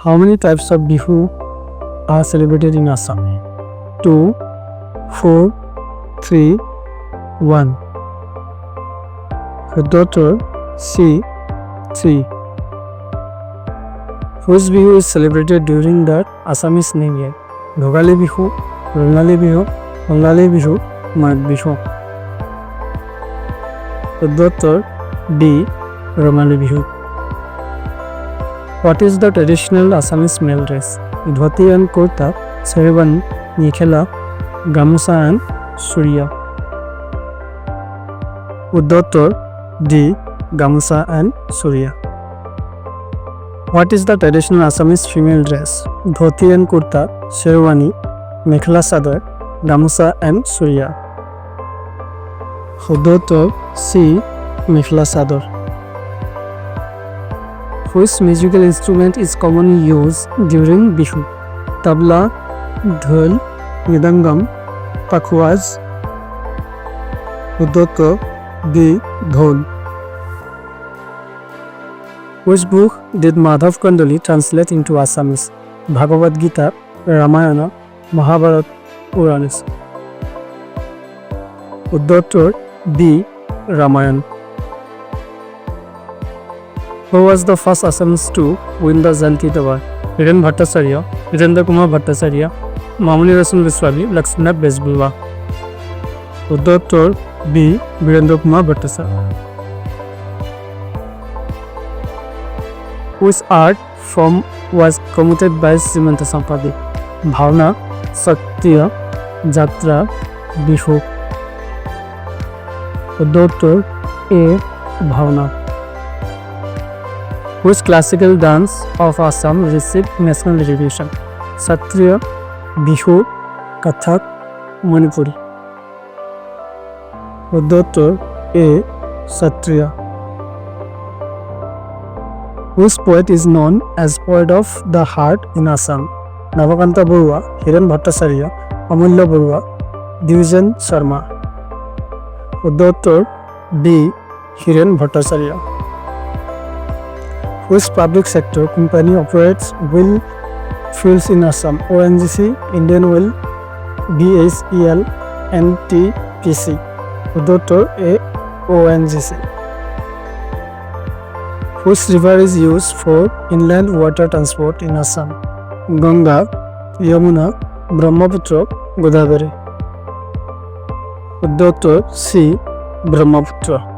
How many types of Bihu are celebrated in Assam? 2, 4, 3, 1. Daughter C. 3. Which Bihu is celebrated during the Assamese New Year? Bhogali Bihu, Rongali Bihu, Ongali Bihu, Mag Bihu. Daughter D. Rongali Bihu. What is the traditional Assamese male dress? Dhoti and kurta, sherwani, mekhela, gamusa and suriya. Daughter D. Gamusa and suriya. What is the traditional Assamese female dress? Dhoti and kurta, sherwani, mekhela sadar, gamusa and suriya. Daughter C. Mekhela sadar. Which musical instrument is commonly used during Bihu? Tabla, dhol, mridangam, pakhwaz. Daughter D. Dhol. Which book did Madhav Kandoli translate into Assamese? Bhagavad Gita, Ramayana, Mahabharata, Puranas. Daughter B. Ramayana. Who was the first Assamese to win the Janti Award? Hiren Bhattacharya, Virendra Kumar Bhattacharya, Mamuni Rasul Viswami, Lakshmanath Bezbulwa. Daughter B. Virendra Kumar Bhattacharya. Which art form was promoted by Srimanta Sampadi? Bhavna, Satya, Jatra, Bihu. Daughter A. Bhavna. Which classical dance of Assam received national recognition? Satriya, Bihu, Kathak, Manipuri. Daughter A. Satriya. Which poet is known as poet of the heart in Assam? Navakanta Barua, Hiren Bhattacharya, Amulya Barua, Divjan Sharma. Daughter B. Hiren Bhattacharya. Which public sector company operates oil fuels in Assam? ONGC, Indian Oil, BHEL, NTPC. Daughter A. ONGC. Which river is used for inland water transport in Assam? Ganga, Yamuna, Brahmaputra, Godavari. Daughter C. Brahmaputra.